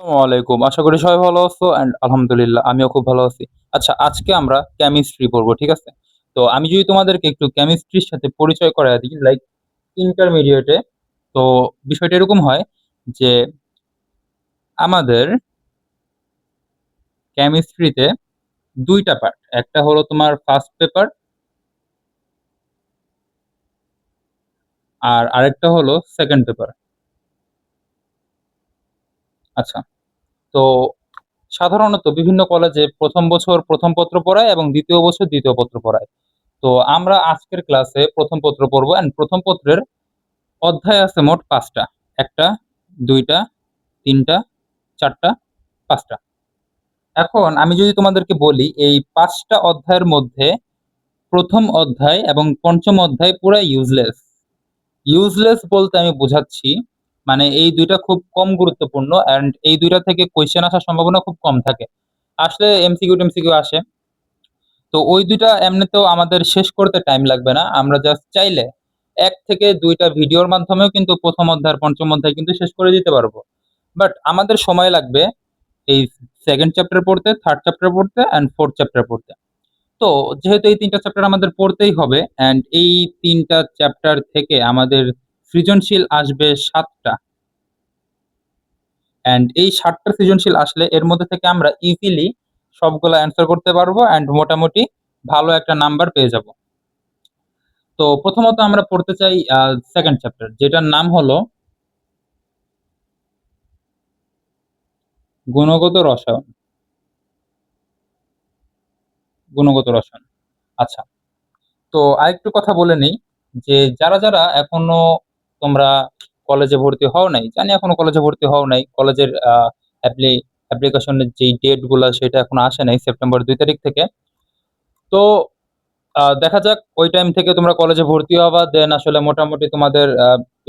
আসসালামু আলাইকুম। আশা করি সবাই ভালো আছো অ্যান্ড আলহামদুলিল্লাহ আমিও খুব ভালো আছি। আচ্ছা আজকে আমরা কেমিস্ট্রি পড়বো, ঠিক আছে? তো আমি যদি তোমাদেরকে একটু কেমিস্ট্রির সাথে পরিচয় করায় দিই লাইক ইন্টারমিডিয়েটে, তো বিষয়টা এরকম হয় যে আমাদের কেমিস্ট্রিতে ২ টা পার্ট। একটা হলো তোমার ফার্স্ট পেপার আর আরেকটা হলো সেকেন্ড পেপার। আচ্ছা, তো সাধারণত বিভিন্ন কলেজে ১ম বছর ১ম পত্র পড়ায় এবং ২য় বছর ২য় পত্র পড়ায়। তো আমরা আজকের ক্লাসে ১ম পত্র পড়বো অ্যান্ড ১ম পত্রের অধ্যায় আছে মোট ৫ টা। ১ টা, ২ টা, ৩ টা, ৪ টা, ৫ টা। এখন আমি যদি তোমাদেরকে বলি এই ৫ টা অধ্যায়ের মধ্যে ১ম অধ্যায় এবং ৫ম অধ্যায় পুরা ইউজলেস। ইউজলেস বলতে আমি বুঝাচ্ছি মানে এই ২ টা খুব কম গুরুত্বপূর্ণ অ্যান্ড এই ২ টা থেকে কোয়েশ্চেন আসার সম্ভাবনা খুব কম থাকে। আসলে এমসিকিউ-টেমসিকিউ আসে। তো ওই ২ টা এমনিতেও আমাদের শেষ করতে টাইম লাগবে না। আমরা জাস্ট চাইলে ১ থেকে ২ টা ভিডিওর মাধ্যমেও কিন্তু ১ম অধ্যায় আর ৫ম অধ্যায় কিন্তু শেষ করে দিতে পারবো। বাট আমাদের সময় লাগবে এই 2nd চ্যাপ্টার পড়তে, 3rd চ্যাপ্টার পড়তে অ্যান্ড 4th চ্যাপ্টার পড়তে। তো যেহেতু এই ৩ টা চ্যাপ্টার আমাদের পড়তেই হবে অ্যান্ড এই ৩ টা চ্যাপ্টার থেকে আমাদের সৃজনশীল আসবে ৭ টা অ্যান্ড এই ৭ টা সৃজনশীল আসলে এর মধ্যে থেকে আমরা ইজিলি সবগুলা অ্যান্সার করতে পারবো অ্যান্ড মোটামুটি ভালো একটা নাম্বার পেয়ে যাবো। তো প্রথমত আমরা পড়তে চাই 2nd চ্যাপ্টার যেটার নাম হলো গুণগত রসায়ন। গুণগত রসায়ন। আচ্ছা। তো আরেকটু কথা বলে নেই যে যারা এখনো তোমরা কলেজে ভর্তি হও নাই, জানি এখনো কলেজে ভর্তি হও নাই। কলেজের অ্যাপ্লিকেশনের যেই ডেট গুলা সেটা এখনো আসে নাই সেপ্টেম্বর ২ তারিখ থেকে। তো দেখা যাক ওই টাইম থেকে তোমরা কলেজে ভর্তি হবা। দেন আসলে মোটামুটি তোমাদের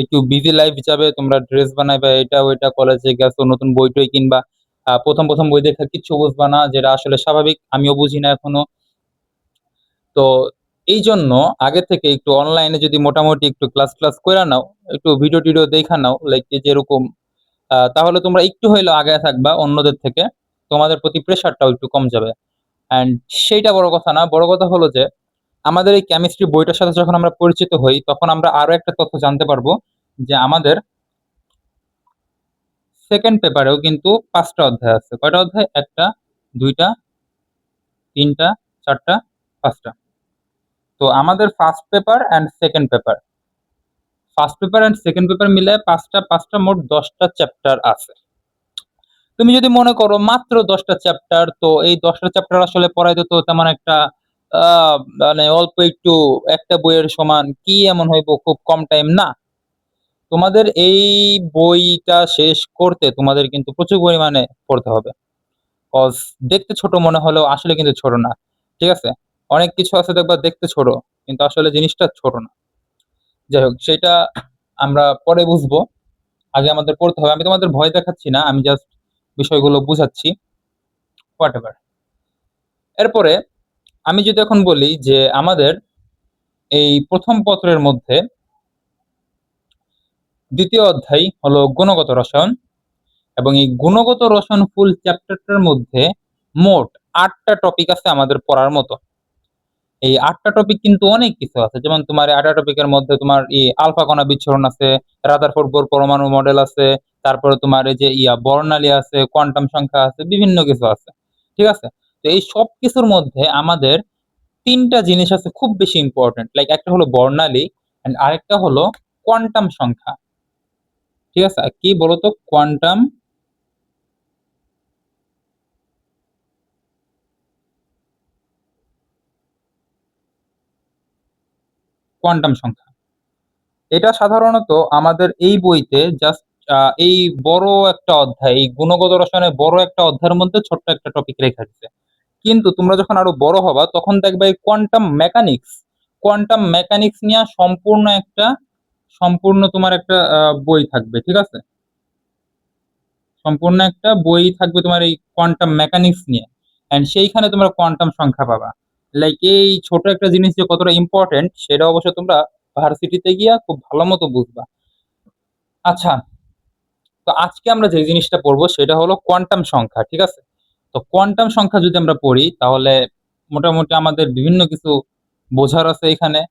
একটু বিজি লাইফ যাবে। তোমরা ড্রেস বানাইবা এটা ওইটা, কলেজে গেছো, নতুন বই-টই কিনবা। ১ম বই দেখে কিচ্ছু বুঝবা না, যেটা আসলে স্বাভাবিক। আমিও বুঝি না এখনো। তো এইজন্য আগে থেকে একটু অনলাইনে যদি মোটামুটি একটু ক্লাস কইরা নাও, একটু ভিডিও-টিডিও দেইখা নাও, লাইক এই যে এরকম তাহলে তোমরা একটু হইলেও আগায়া থাকবা অন্যদের থেকে। তোমাদের প্রতি প্রেশারটাও একটু কম যাবে। অ্যান্ড সেইটা বড় কথা না। বড় কথা হলো যে আমাদের এই কেমিস্ট্রি বইটার সাথে যখন আমরা পরিচিত হই, তখন আমরা আরো একটা তথ্য জানতে পারবো যে আমাদের 2nd পেপারেও কিন্তু ৫ টা অধ্যায় আছে। কয়টা অধ্যায়? ১ টা, ২ টা, ৩ টা, ৪ টা, ৫ টা। তো আমাদের first paper and 2nd paper. First paper and 2nd paper মিলায়ে ৫ টা মোট ১০ টা চ্যাপ্টার আছে। তুমি যদি মনে করো মাত্র ১০ টা চ্যাপ্টার, তো এই ১০ টা চ্যাপ্টার আসলে পড়াইতে তো তেমন একটা আ মানে অল্প একটু একটা বইয়ের সমান কি এমন হইব খুব কম টাইম? না। তোমাদের এই বইটা শেষ করতে তোমাদের কিন্তু প্রচুর পরিমাণে পড়তে হবে। কজ দেখতে ছোট মনে হলেও আসলে কিন্তু ছোট না। ঠিক আছে? অনেক কিছু আছে দেখবা দেখতে ছোট, কিন্তু আসলে জিনিসটা ছোট না। যাই হোক সেইটা আমরা পরে বুঝবো। আগে আমাদের পড়তে হবে। আমি তোমাদের ভয় দেখাচ্ছি না। আমি জাস্ট বিষয়গুলো বুঝাচ্ছি। হোয়াটএভার। এরপরে আমি যদি এখন বলি যে আমাদের এই ১ম পত্রের মধ্যে ২য় অধ্যায় হলো গুণগত রসায়ন এবং এই গুণগত রসায়ন ফুল চ্যাপ্টারটার মধ্যে মোট ৮ টা টপিক আছে আমাদের পড়ার মতো। এই ৮ টা টপিক কিন্তু অনেক কিছু আছে। যেমন তোমার এই ৮ টা টপিকের মধ্যে তোমার আলফা কণা বিচ্ছুরণ আছে, রাদারফোর্ড বোর পরমাণু মডেল আছে, তারপরে তোমার এই যে বর্ণালী আছে, কোয়ান্টাম সংখ্যা আছে, বিভিন্ন কিছু আছে। ঠিক আছে? তো এই সবকিছুর মধ্যে আমাদের ৩ টা জিনিস আছে খুব বেশি ইম্পোর্টেন্ট। লাইক একটা হলো বর্ণালী অ্যান্ড আরেকটা হলো কোয়ান্টাম সংখ্যা। ঠিক আছে? কি বলতো? কোয়ান্টাম সংখ্যা। এটা সাধারণত আমাদের এই বইতে জাস্ট আ এই বড় একটা অধ্যায়, এই গুণগত রসায়নের বড় একটা অধ্যায়ের মধ্যে ছোট্ট একটা টপিক রেখা দিছে। কিন্তু তোমরা যখন আরো বড় হবা তখন দেখবা এই কোয়ান্টাম মেকানিক্স নিয়া সম্পূর্ণ তোমার একটা বই থাকবে। ঠিক আছে? সম্পূর্ণ একটা বই থাকবে তোমার এই কোয়ান্টাম মেকানিক্স নিয়ে। অ্যান্ড সেইখানে তোমরা কোয়ান্টাম সংখ্যা পাবা। লাইক এই ছোট একটা জিনিস যে কতটা ইম্পোর্টেন্ট সেটা অবশ্য তোমরা ভার্সিটিতে গিয়া খুব ভালো মতো বুঝবা। আচ্ছা, তো আজকে আমরা যে জিনিসটা পড়বো সেটা হলো কোয়ান্টাম সংখ্যা, ঠিক আছে? তো কোয়ান্টাম সংখ্যা যদি আমরা পড়ি তাহলে মোটামুটি আমাদের বিভিন্ন কিছু বোঝার আছে এখানে।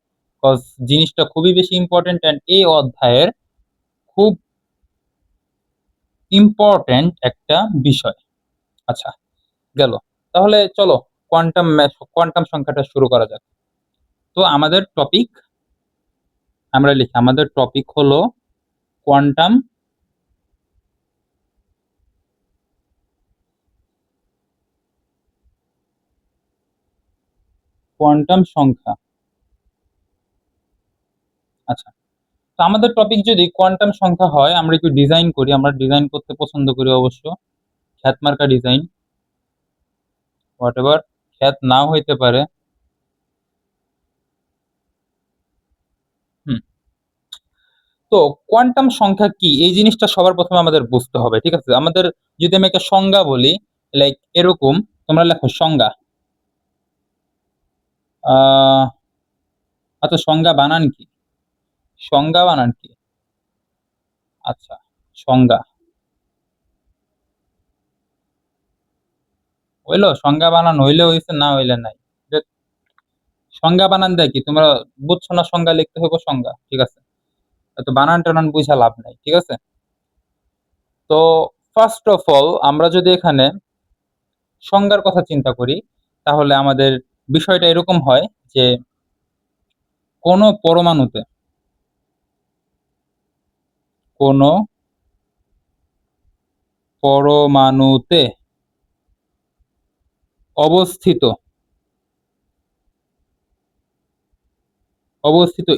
কজ জিনিসটা খুবই বেশি ইম্পর্টেন্ট অ্যান্ড এই অধ্যায়ের খুব ইম্পর্টেন্ট একটা বিষয়। আচ্ছা, গেল। তাহলে চলো কোয়ান্টাম সংখ্যাটা শুরু করা যাক। তো আমাদের টপিক আমরা লিখি, আমাদের টপিক হলো কোয়ান্টাম কোয়ান্টাম সংখ্যা। আচ্ছা, তো আমাদের টপিক যদি কোয়ান্টাম সংখ্যা হয়, আমরা একটু ডিজাইন করি। আমরা ডিজাইন করতে পছন্দ করি অবশ্য, খ্যাত মার্কা ডিজাইন, হোয়াট এভার, খ্যাত নাও হইতে পারে। হুম। তো কোয়ান্টাম সংখ্যা কি এই জিনিসটা সবার প্রথমে আমাদের বুঝতে হবে, ঠিক আছে? আমাদের যদি আমি একটা সংজ্ঞা বলি, লাইক এরকম, তোমরা লেখো সংজ্ঞা। আহ আচ্ছা, সংজ্ঞা বানান কি? সংজ্ঞা বানান কি? আচ্ছা, সংজ্ঞা হইলো, সংজ্ঞা বানান হইলে হইছে, না হইলে নাই। যে- সংজ্ঞা বানান দেয় কি, তোমরা বুঝছো না? সংজ্ঞা লিখতে হবে সংজ্ঞা, ঠিক আছে? তো বানান টানান বুঝা লাভ নাই, ঠিক আছে? তো ফার্স্ট অফ অল আমরা যদি এখানে সংজ্ঞার কথা চিন্তা করি, তাহলে আমাদের বিষয়টা এরকম হয় যে কোনো পরমাণুতে কোনো পরমাণুতে অবস্থিত অবস্থিত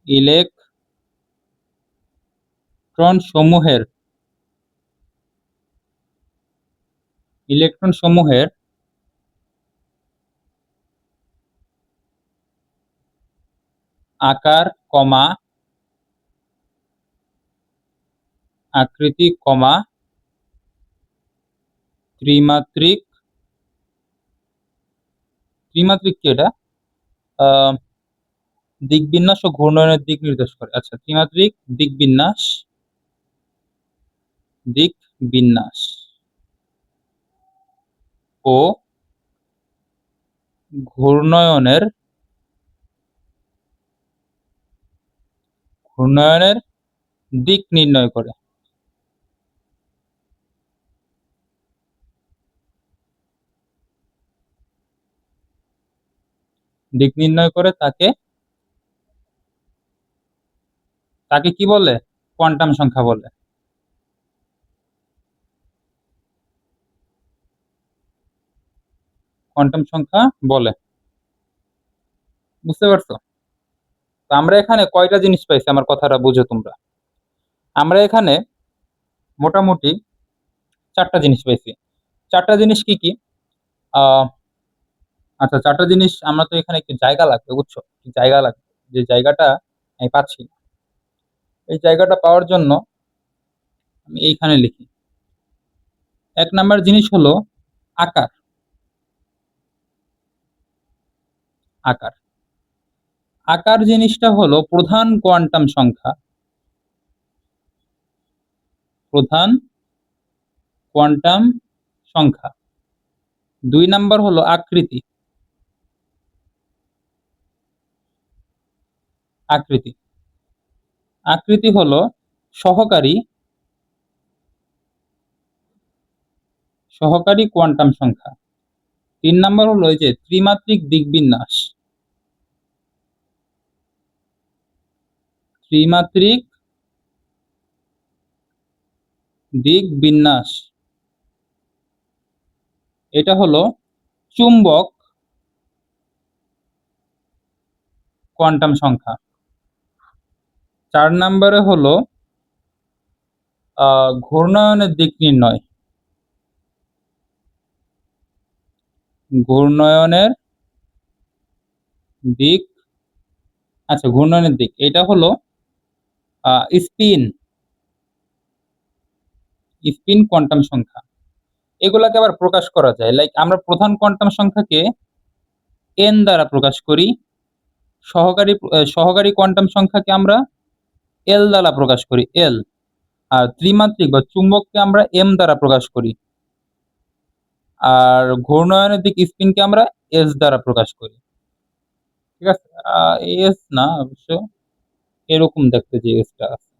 ইলেকট্রন সমূহের ইলেকট্রন সমূহের আকার কমা আকৃতি কমা ত্রিমাত্রিক ত্রিমাত্রিক কি এটা? আহ দিক বিন্যাস ও ঘূর্ণনের দিক নির্দেশ করে। আচ্ছা, ত্রিমাত্রিক দিক বিন্যাস ও ঘূর্ণয়নের ঘূর্ণয়নের দিক নির্ণয় করে। দিক নির্ণয় করে তাকে তাকে কি বলে? কোয়ান্টাম সংখ্যা বলে। কোয়ান্টাম সংখ্যা বলে। বুঝতে পারছো? তো আমরা এখানে কয়টা জিনিস পাইছি, আমার কথাটা বুঝো তোমরা। আমরা এখানে মোটামুটি চারটা জিনিস পাইছি। চারটা জিনিস কি কি? আহ আচ্ছা, চারটা জিনিস। আমরা তো এখানে একটু জায়গা লাগবে, বুঝছো? একটু জায়গা লাগবে, যে জায়গাটা আমি পাচ্ছি না। এই জায়গাটা পাওয়ার জন্য আমি এইখানে লিখি। এক নাম্বার জিনিস হলো আকার। আকার আকার জিনিসটা হলো প্রধান কোয়ান্টাম সংখ্যা। প্রধান কোয়ান্টাম সংখ্যা। দুই নাম্বার হলো আকৃতি। আকৃতি আকৃতি হলো সহকারী সহকারী কোয়ান্টাম সংখ্যা। তিন নাম্বার হলো এই যে ত্রিমাত্রিক দিকবিন্যাস। ত্রিমাত্রিক দিকবিন্যাস, এটা হলো চুম্বক কোয়ান্টাম সংখ্যা। চার নাম্বারে হলো ঘূর্ণায়নের দিক নির্ণয়। ঘূর্ণায়নের দিক আচ্ছা, ঘূর্ণায়নের দিক এটা হলো স্পিন স্পিন কোয়ান্টাম সংখ্যা। এগুলাকে আবার প্রকাশ করা যায়, লাইক আমরা প্রধান কোয়ান্টাম সংখ্যাকে এন দ্বারা প্রকাশ করি। সহকারী কোয়ান্টাম সংখ্যাকে আমরা এল দ্বারা প্রকাশ করি, এল। আর ত্রিমাত্রিক বা চুম্বককে আমরা এম দ্বারা প্রকাশ করি। আর ঘূর্ণায়নের দিক স্পিনকে আমরা এস দ্বারা প্রকাশ করি। ঠিক আছে? এস না অবশ্য, এরকম দেখতে যে এসটা আছে,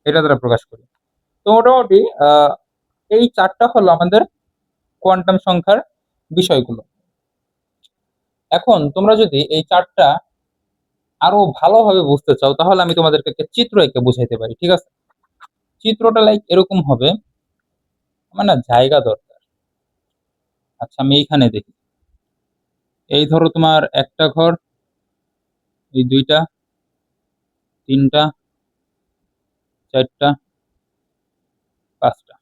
এটা দ্বারা প্রকাশ করি। তো মোটামুটি এই ৪ টা হলো আমাদের কোয়ান্টাম সংখ্যার বিষয়গুলো। এখন তোমরা যদি এই ৪ টা আরো ভালোভাবে বুঝতে চাও তাহলে আমি তোমাদেরকে একটা চিত্র এঁকে বুঝাইতে পারি। ঠিক আছে? চিত্রটা লাইক এরকম হবে। আমার না জায়গা দরকার। আচ্ছা আমি এইখানে দেখি। এই ধরো তোমার একটা ঘর, এই ২ টা, ৩ টা, ৪ টা, ৫ টা।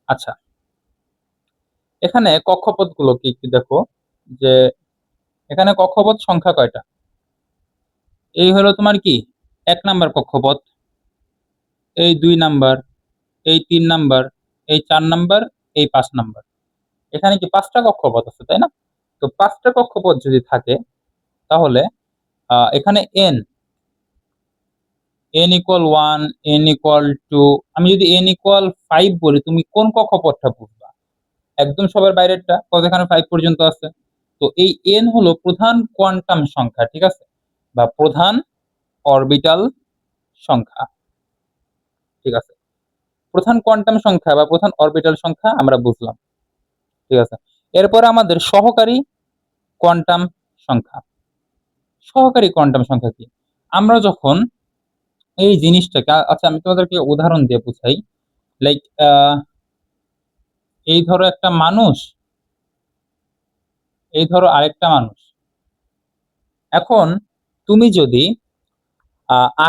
আচ্ছা, এখানে কক্ষপথগুলো কি একটু দেখো, যে এখানে কক্ষপথ সংখ্যা কয়টা? এই হলো তোমার কি ১ নাম্বার কক্ষপথ, এই ২ নাম্বার, এই ৩ নাম্বার, এই ৪ নাম্বার, এই ৫ নাম্বার। এখানে কি ৫ টা কক্ষপথ আছে, তাই না? তো ৫ টা কক্ষপথ যদি থাকে তাহলে এখানে n equal 1, n equal 2, আমি যদি n equal 5 বলি তুমি কোন কক্ষপথটা বুঝবা? একদম সবার বাইরেরটা, কজ এখানে 5 পর্যন্ত আছে। তো এই n হলো প্রধান কোয়ান্টাম সংখ্যা, ঠিক আছে? বা প্রধান অরবিটাল সংখ্যা, ঠিক আছে? প্রধান কোয়ান্টাম সংখ্যা বা প্রধান অরবিটাল সংখ্যা আমরা বুঝলাম, ঠিক আছে? এরপরে আমাদের সহকারী কোয়ান্টাম সংখ্যা। সহকারী কোয়ান্টাম সংখ্যা কি? আমরা যখন এই জিনিসটাকে আচ্ছা আমি তোমাদেরকে উদাহরণ দিয়ে বুঝাই। লাইক এই ধরো একটা মানুষ, এই ধরো আরেকটা মানুষ। এখন তুমি যদি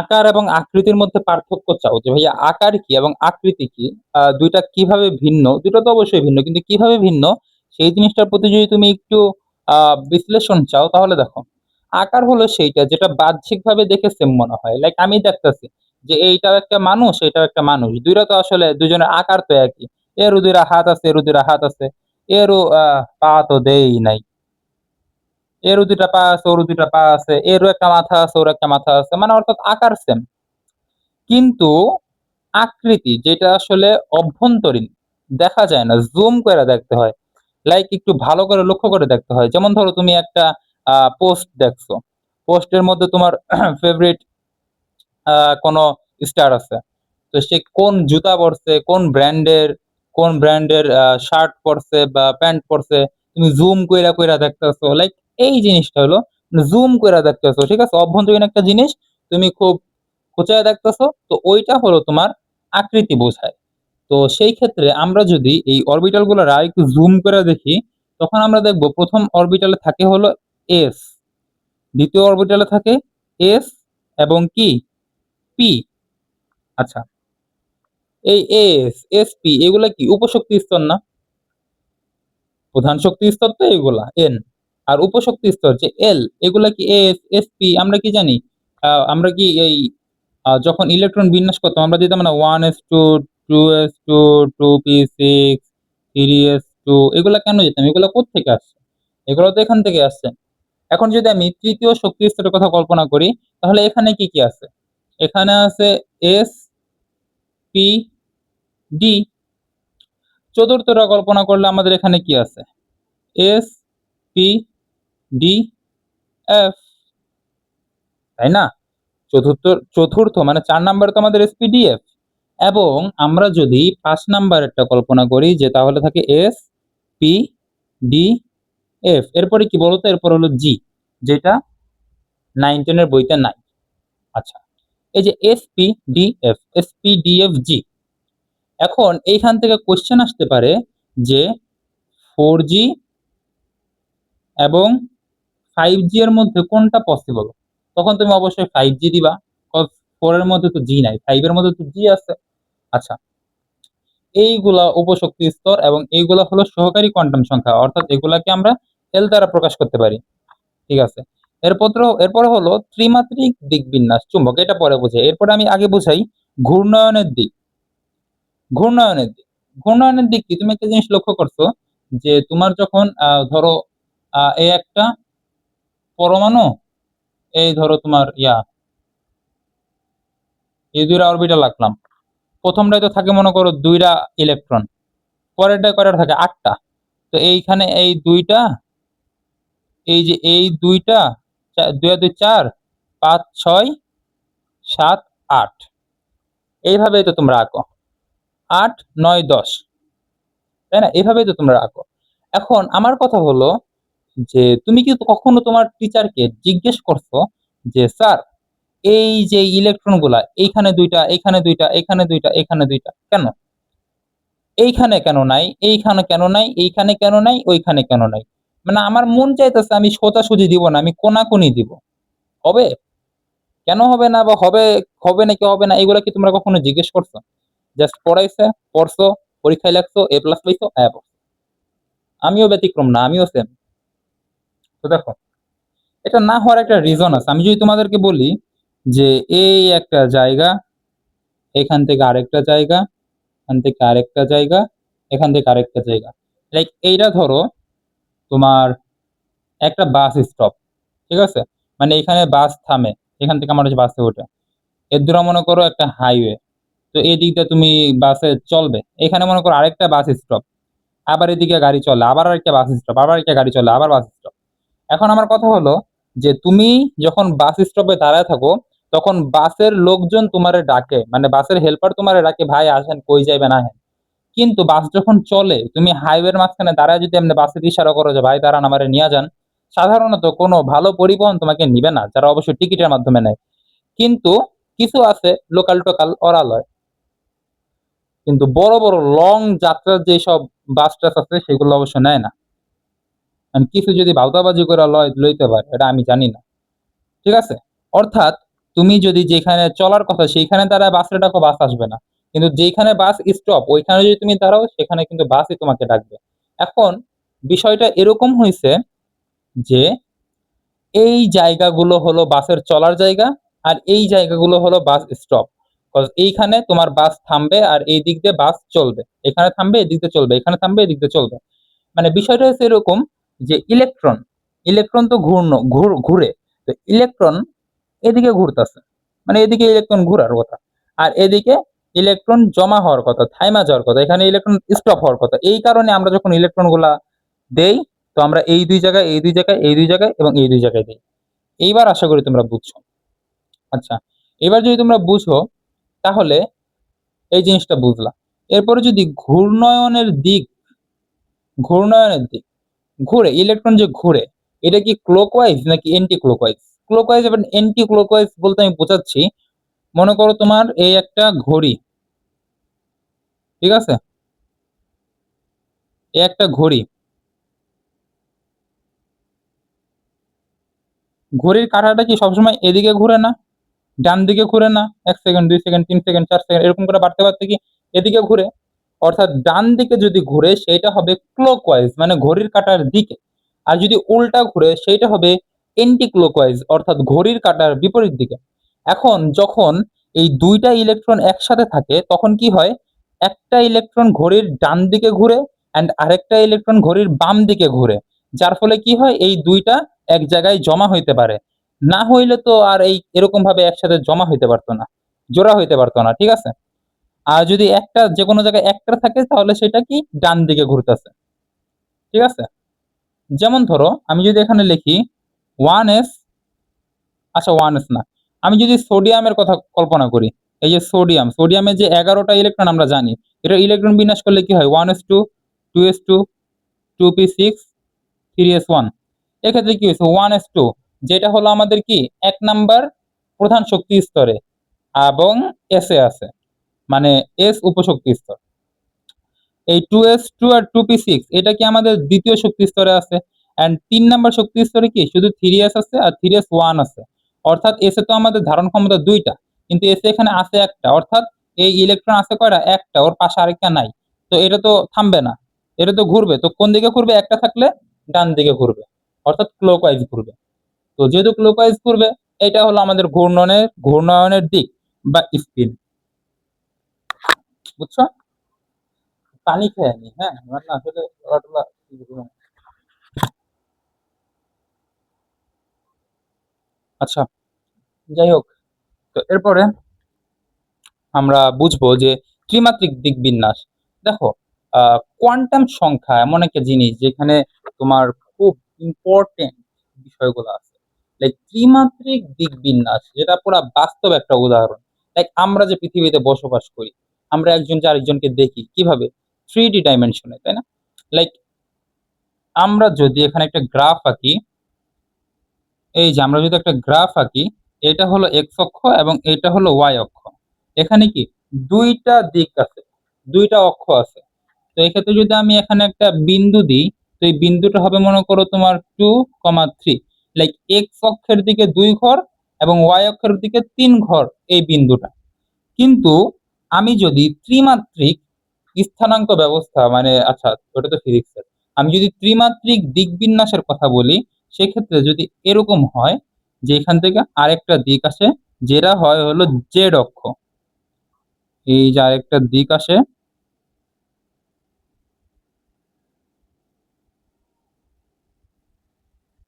আকার এবং আকৃতির মধ্যে পার্থক্য চাও যে ভাইয়া আকার কি এবং আকৃতি কি, দুইটা কিভাবে ভিন্ন, দুটো তো অবশ্যই ভিন্ন কিন্তু কিভাবে ভিন্ন সেই জিনিসটার প্রতি যদি তুমি একটু বিশ্লেষণ চাও তাহলে দেখো, আকার হলো সেইটা যেটা বাহ্যিকভাবে দেখে সেম মনে হয়। লাইক আমি দেখতেছি যে এইটাও একটা মানুষ, এটাও একটা মানুষ, দুইটা তো আসলে দুজনের আকার তো একই। এরও দুইটা হাত আছে, এরও দুইটা হাত আছে, এরও পা তো দেই নাই, এরও দুইটা পা আছে, ওরও দুইটা পা আছে, এরও একটা মাথা আছে, ওর একটা মাথা আছে, মানে অর্থাৎ আকার সেম। কিন্তু আকৃতি যেটা আসলে অভ্যন্তরীণ, দেখা যায় না, জুম করে দেখতে হয়। লাইক একটু ভালো করে লক্ষ্য করে দেখতে হয়। যেমন ধরো তুমি একটা পোস্ট দেখছো, পোস্টের মধ্যে তোমার ফেভারিট কোনো স্টার আছে। তো সে কোন জুতা পরছে, কোন ব্র্যান্ডের শার্ট পরছে বা প্যান্ট পরছে, তুমি জুম কইরা কইরা দেখতেছো। লাইক এই জিনিসটা হলো জুম কইরা দেখতেছো, ঠিক আছে? অভ্যন্তরীণ একটা জিনিস তুমি খুব খোঁচায় দেখতেছো, তো ওইটা হলো তোমার আকৃতি বোঝায়। তো সেই ক্ষেত্রে আমরা যদি এই অরবিটাল গুলো একটু জুম করে দেখি, তখন আমরা দেখব প্রথম অরবিটালে থাকে হলো এস, দ্বিতীয় অরবিটালে থাকে এস এবং কি পি। আচ্ছা, এই এস, এস পি এগুলা কি উপশক্তি স্তর না? প্রধান শক্তি স্তর তো এগুলা এন, আর উপশক্তি স্তর যে এল, এগুলা কি এস, এস পি। আমরা কি জানি, আমরা কি এই যখন ইলেকট্রন বিন্যাস করতাম আমরা দিতাম না 1s2, 2s2, 2p6, 3s2, এগুলা কেন দিতাম? এগুলা কোত্থেকে আসছে? এগুলো তো এখান থেকে আসছে। এখন যদি আমি তৃতীয় শক্তি স্তরের কথা কল্পনা করি তাহলে এখানে কি কি আছে? এখানে আছে এস পি ডি। চতুর্থটা কল্পনা করলে আমাদের এখানে কি আছে? এস পি ডি এফ, তাই না? চতুর্থ চতুর্থ মানে ৪ নাম্বারে তো আমাদের এসপিডিএফ। এবং আমরা যদি ৫ নাম্বারেরটা কল্পনা করি যে তাহলে থাকে এস পি ডি এফ। এরপরে কি বলতো? এরপর হলো জি, যেটা 9-10 এর বইতে নাই। আচ্ছা, এই যে এসপিডিএফ, এসপিডিএফ জি। এখন এইখান থেকে কোশ্চেন আসতে পারে যে 4G এবং 5G এর মধ্যে কোনটা পসিবল? তখন তুমি অবশ্যই 5G দিবা, কজ 4 এর মধ্যে তো জি নাই, 5 এর মধ্যে তো জি আছে। আচ্ছা, এইগুলা উপশক্তি স্তর এবং এইগুলা হলো সহকারী কোয়ান্টাম সংখ্যা, অর্থাৎ এগুলাকে আমরা এল দ্বারা প্রকাশ করতে পারি, ঠিক আছে? এরপরে হলো ত্রিমাত্রিক দিক বিন্যাস চুম্বক, এটা পরে বোঝাই। এরপরে আমি আগে বোঝাই ঘূর্ণায়নের দিক। ঘূর্ণায়নের দিক, ঘূর্ণায়নের দিক কি? তুমি একটা জিনিস লক্ষ্য করছো যে তোমার যখন ধরো এই একটা পরমাণু এই ধরো তোমার এই দুইটা অরবিটাল রাখলাম। প্রথমটায় তো থাকে মনে করো দুইটা ইলেকট্রন, পরেরটায় কয়টা থাকে? 8টা। তো এইখানে এই দুইটা, এই যে এই দুইটা, দুই আর দুই 4, 5, 6, 7, 8, এইভাবেই তো তোমরা আঁকো। 8, 9, 10, তাই না? এইভাবেই তো তোমরা আঁকো। এখন আমার কথা হলো যে তুমি কি কখনো তোমার টিচারকে জিজ্ঞেস করছো যে স্যার এই যে ইলেকট্রন গুলা এইখানে দুইটা, এখানে দুইটা, এখানে দুইটা, এখানে দুইটা, কেন? এইখানে কেন নাই, এইখানে কেন নাই, এইখানে কেন নাই, ওইখানে কেন নাই? মানে আমার মন চাইতেছে আমি সোজাসুজি দিব না, আমি কোনাকুনি দিব। হবে? কেন হবে না, বা হবে, হবে নাকি হবে না, এগুলা কি তোমরা কখনো জিজ্ঞেস করছো? জাস্ট পড়াইছে, পড়ছো, পরীক্ষায় লাগছো, A+ পাইছো, আমিও ব্যতিক্রম না, আমিও সেম। তো দেখো, এটা না হওয়ার একটা রিজন আছে। আমি যদি তোমাদেরকে বলি যে এই একটা জায়গা, এখান থেকে আরেকটা জায়গা, এখান থেকে আরেকটা জায়গা, এখান থেকে আরেকটা জায়গা, লাইক এইটা ধরো তোমার একটা বাস স্টপ, ঠিক আছে? মানে এখানে বাস থামে, এখান থেকে মানুষ বাসে ওঠে। এর দ্বারা মনে করো একটা হাইওয়ে, তো এই দিকটা তুমি বাসে চলবে। এখানে মনে করো আরেকটা বাস স্টপ, আবার এদিকে গাড়ি চলে, আবার আরেকটা বাস স্টপ, আবার একটা গাড়ি চলে, আবার বাস স্টপ। এখন আমার কথা হলো যে তুমি যখন বাস স্টপে দাঁড়ায় থাকো, তখন বাসের লোকজন তোমারে ডাকে, মানে বাসের হেল্পার তোমারে ডাকে, ভাই আসেন, কই যাইবেন আহেন। কিন্তু বাস যখন চলে, তুমি হাইওয়ের মাঝখানে দাঁড়ায় যদি এমনি বাসের ইশারা করো যে ভাই দাঁড়ান আমারে নিয়ে যান, সাধারণত কোনো ভালো পরিবহন তোমাকে নিবে না, যারা অবশ্যই টিকিটের মাধ্যমে নেয়। কিন্তু কিছু আছে লোকাল টোকাল, ওরা লয়। কিন্তু বড় বড় লং যাত্রার যেসব বাস টাস আছে সেগুলো অবশ্য নেয় না। And কিছু যদি ভাউতাবাজি করে লয়, লইতে পারে, এটা আমি জানি না। ঠিক আছে? অর্থাৎ তুমি যদি যেখানে চলার কথা সেইখানে দাঁড়ায় বাসে ডাকো, বাস আসবে না। কিন্তু যেখানে বাস স্টপ ওইখানে যদি তুমি দাঁড়াও, সেখানে কিন্তু বাসই তোমাকে ডাকবে। এখন বিষয়টা এরকম হয়েছে যে এই জায়গাগুলো হলো বাসের চলার জায়গা, আর এই জায়গাগুলো হলো বাস স্টপ। এইখানে তোমার বাস থামবে আর এই দিক দিয়ে বাস চলবে, এখানে থামবে এদিক দিয়ে চলবে, এখানে থামবে এদিক দিয়ে চলবে। মানে বিষয়টা হচ্ছে এরকম যে ইলেকট্রন, ইলেকট্রন তো ঘুরে। তো ইলেকট্রন এদিকে ঘুরতেছে, মানে এদিকে ইলেকট্রন ঘুরার কথা, আর এদিকে ইলেকট্রন জমা হওয়ার কথা, থাইমা যাওয়ার কথা, এখানে ইলেকট্রন স্টপ হওয়ার কথা। এই কারণে আমরা যখন ইলেকট্রন গুলা দেই, তো আমরা এই দুই জায়গায়, এই দুই জায়গায়, এই দুই জায়গায় এবং এই দুই জায়গায় দিই। এইবার আশা করি তোমরা বুঝছো। আচ্ছা, এবার যদি তোমরা বুঝো, তাহলে এই জিনিসটা বুঝলা। এরপরে যদি ঘূর্ণায়নের দিক, ঘুরে ইলেকট্রন যে ঘুরে, এটা কি ক্লকওয়াইজ নাকি এন্টি ক্লকওয়াইজ? ক্লকওয়াইজ এবং এন্টি ক্লকওয়াইজ বলতে আমি বোঝাচ্ছি, মনে করো তোমার এই একটা ঘড়ি, ঠিক আছে? এই একটা ঘড়ি, ঘড়ির কাঁটাটা কি সবসময় এদিকে ঘুরে না, ডান দিকে ঘুরে না? 1 সেকেন্ড, 2 সেকেন্ড, 3 সেকেন্ড, 4 সেকেন্ড এরকম করে বাড়তে বাড়তে কি এদিকে ঘুরে? অর্থাৎ ডান দিকে যদি ঘুরে সেইটা হবে ক্লকওয়াইজ, মানে ঘড়ির কাঁটার দিকে। আর যদি উল্টা ঘুরে সেইটা হবে এন্টি ক্লকওয়াইজ, অর্থাৎ ঘড়ির কাঁটার বিপরীত দিকে। এখন যখন এই দুইটা ইলেকট্রন একসাথে থাকে তখন কি হয়? একটা ইলেকট্রন ঘড়ির ডান দিকে ঘুরে অ্যান্ড আরেকটা ইলেকট্রন ঘড়ির বাম দিকে ঘুরে। যার ফলে কি হয়? এই দুইটা এক জায়গায় জমা হইতে পারে। না হইলে তো আর এই এরকম ভাবে একসাথে জমা হইতে পারতো না, জোড়া হইতে পারতো না, ঠিক আছে? আর যদি একটা যে কোনো জায়গায় একটা থাকে তাহলে সেটা কি ডান দিকে ঘুরতেছে, ঠিক আছে? যেমন ধরো আমি যদি এখানে লিখি 1s, আচ্ছা 1s না, আমি যদি সোডিয়ামের কথা কল্পনা করি, এই যে সোডিয়ামের যে 11টা ইলেকট্রন আমরা জানি, এটা ইলেকট্রন বিন্যাস করলে কি হয়? 1s2, 2s2, 2p6, 3s1। এক্ষেত্রে কি হয়েছে? 1s2, যেটা হলো আমাদের কি 1 নাম্বার প্রধান শক্তি স্তরে, এবং এস এ আছে, মানে এস উপশক্তি স্তর। এই 2s2 আর 2p6 এটা কি আমাদের দ্বিতীয় শক্তি স্তরে আছে। এন্ড 3 নাম্বার শক্তি স্তরে কি শুধু 3s আছে আর 3s1 আছে। অর্থাৎ এস এ তো আমাদের ধারণ ক্ষমতা দুইটা, কিন্তু এস এখানে আছে একটা, অর্থাৎ এই ইলেকট্রন আছে কয়টা? একটা, ওর পাশে আরেকটা নাই। তো এটা তো থামবে না, এটা তো ঘুরবে। তো কোন দিকে ঘুরবে? একটা থাকলে ডান দিকে ঘুরবে, অর্থাৎ ক্লকওয়াইজ ঘুরবে। তো যেহেতু ক্লকওয়াইজ ঘুরবে, এটা হলো আমাদের ঘূর্ণায়নের দিক বা স্পিন। বুঝছো? পানি খেয়ে নি, হ্যাঁ, আমার না আসলে আচ্ছা, যাই হোক। তো এরপরে আমরা বুঝবো যে ত্রিমাত্রিক দিক বিন্যাস। দেখো, কোয়ান্টাম সংখ্যা এমন একটা জিনিস যেখানে তোমার খুব ইম্পর্টেন্ট বিষয়গুলো আছে। লাইক ত্রিমাত্রিক দিক বিন্যাস যেটা পুরা বাস্তব একটা উদাহরণ। লাইক আমরা যে পৃথিবীতে বসবাস করি, আমরা একজন যে আরেকজনকে দেখি কিভাবে? 3D ডাইমেনশনে, তাই না? লাইক আমরা যদি এখানে একটা গ্রাফ আঁকি, এই যে আমরা যদি একটা গ্রাফ আঁকি, এটা হলো এক্স অক্ষ এবং এটা হলো ওয়াই অক্ষ। এখানে কি দুইটা দিক আছে, দুইটা অক্ষ আছে। তো এক্ষেত্রে যদি আমি এখানে একটা বিন্দু দিই, তো এই বিন্দুটা হবে মনে করো তোমার 2,3। লাইক এক্স অক্ষের দিকে 2 ঘর এবং ওয়াই অক্ষের দিকে 3 ঘর এই বিন্দুটা। কিন্তু আমি যদি ত্রিমাত্রিক স্থানাঙ্ক ব্যবস্থা মানে আচ্ছা, ওটা তো ফিজিক্সের। আমি যদি ত্রিমাত্রিক দিক বিন্যাসের কথা বলি, সেক্ষেত্রে যদি এরকম হয় যে এখান থেকে আরেকটা দিক আসে, যেটা হয় হলো জেড অক্ষ। এই যে আরেকটা দিক আসে,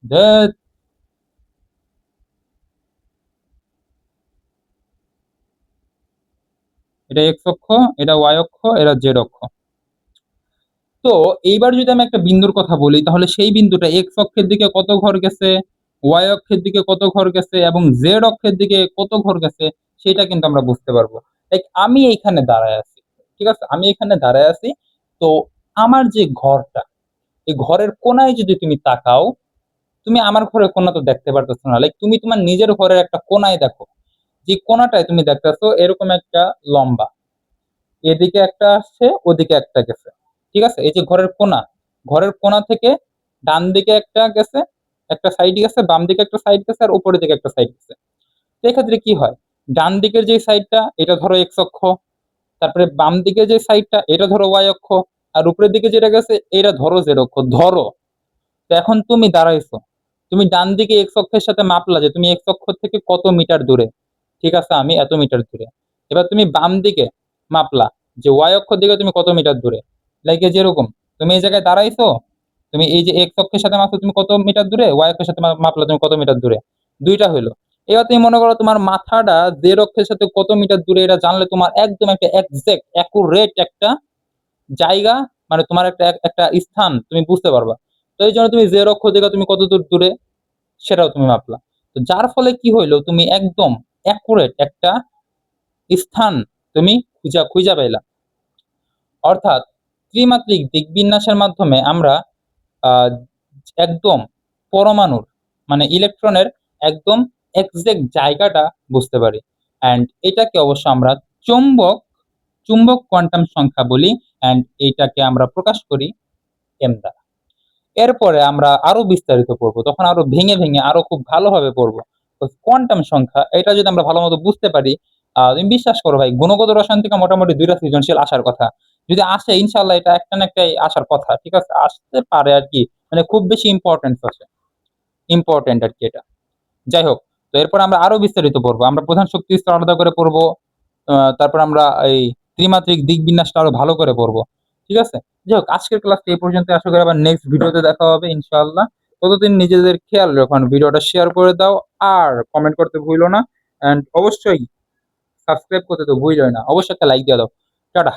ধ্যাৎ, এটা এক্স অক্ষ, এটা ওয়াই অক্ষ, এটা জেড অক্ষ। তো এইবার যদি আমি একটা বিন্দুর কথা বলি, তাহলে সেই বিন্দুটা এক্স অক্ষের দিকে কত ঘর গেছে, ওয়াই অক্ষের দিকে কত ঘর গেছে এবং জেড অক্ষের দিকে কত ঘর গেছে, সেটা কিন্তু আমরা বুঝতে পারবো। লাইক আমি এইখানে দাঁড়ায় আছি, ঠিক আছে, আমি এখানে দাঁড়ায় আছি। তো আমার যে ঘরটা, এই ঘরের কোনায় যদি তুমি তাকাও, তুমি আমার ঘরের কোনা তো দেখতে পারতেছো না। লাইক তুমি তোমার নিজের ঘরের একটা কোনায় দেখো, যে কোনাটায় তুমি দেখতেছো এরকম একটা লম্বা, এদিকে একটা আসছে, ওদিকে একটা গেছে, ঠিক আছে। এই যে ঘরের কোনা, ঘরের কোনা থেকে ডান দিকে একটা গেছে, একটা সাইড গেছে, বাম দিকে একটা সাইড গেছে, আর উপরের দিকে একটা সাইড গেছে। তো এক্ষেত্রে কি হয়, ডান দিকের যে সাইডটা এটা ধরো এক্স অক্ষ, তারপরে বাম দিকে যে সাইডটা এটা ধরো ওয়াই অক্ষ, আর উপরের দিকে যেটা গেছে এটা ধরো জেড অক্ষ ধরো। তো এখন তুমি দাঁড়াইছো, তুমি ডান দিকে এক্স অক্ষের সাথে মাপলা যে তুমি এক্স অক্ষ থেকে কত মিটার দূরে, ঠিক আছে, আমি এত মিটার দূরে। এবার তুমি বাম দিকে মাপলা যে ওয়াই অক্ষ দিকে তুমি কত মিটার দূরে। লাইক যেরকম তুমি এই জায়গায় দাঁড়াইছো, তুমি এই যে এক্স অক্ষের সাথে মাপছো তুমি কত মিটার দূরে, ওয়াই অক্ষের সাথে মাপলা তুমি কত মিটার দূরে, দুইটা হইলো। এবার তুমি মনে করো তোমার মাথাটা জেড অক্ষের সাথে কত মিটার দূরে, এটা জানলে তোমার একদম একটা এক্সাক্ট অ্যাকুরেট একটা জায়গা, মানে তোমার একটা একটা স্থান তুমি বুঝতে পারবা। তো এই জন্য তুমি জেড অক্ষ থেকে তুমি কত দূর দূরে সেটাও তুমি মাপলা। তো যার ফলে কি হইলো, তুমি একদম অ্যাকুরেট একটা স্থান তুমি খুঁজা খুঁজা পাইলা। অর্থাৎ ত্রিমাত্রিক দিক বিন্যাসের মাধ্যমে আমরা আহ, একদম পরমাণুর মানে ইলেকট্রনের একদম এক্সাক্ট জায়গাটা বুঝতে পারি। অ্যান্ড এটাকে অবশ্য আমরা চুম্বক চুম্বক কোয়ান্টাম সংখ্যা বলি। অ্যান্ড এইটাকে আমরা প্রকাশ করি এম দ্বারা। এরপরে আমরা আরো বিস্তারিত পড়বো, তখন আরো ভেঙে ভেঙে আরো খুব ভালোভাবে পড়বো। তো কোয়ান্টাম সংখ্যা এটা যদি আমরা ভালো মতো বুঝতে পারি, তুমি বিশ্বাস করো ভাই, গুণগত রসায়ন থেকে মোটামুটি 2টা সৃজনশীল আসার কথা। যদি আসে ইনশাল্লাহ এটা একটা না একটাই আসার কথা, ঠিক আছে, আসতে পারে আর কি। মানে খুব বেশি ইম্পর্টেন্স আছে, ইম্পর্টেন্ট আর কি এটা। যাই হোক, তো এরপর আমরা আরো বিস্তারিত পড়বো, আমরা প্রধান শক্তি স্তর আলাদা করে পড়বো। তারপর আমরা এই ত্রিমাত্রিক দিক বিন্যাসটা আরো ভালো করে পড়বো, ঠিক আছে। যাই হোক, আজকের ক্লাসটা এই পর্যন্ত, আশা করি আবার নেক্সট ভিডিওতে দেখা হবে ইনশাআল্লাহ। ততদিন নিজেদের খেয়াল রাখুন, ভিডিওটা শেয়ার করে দাও, আর কমেন্ট করতে ভুলো না, এন্ড অবশ্যই সাবস্ক্রাইব করতে তো ভুলোই না, অবশ্যই একটা লাইক দিয়ে দাও। টাটা।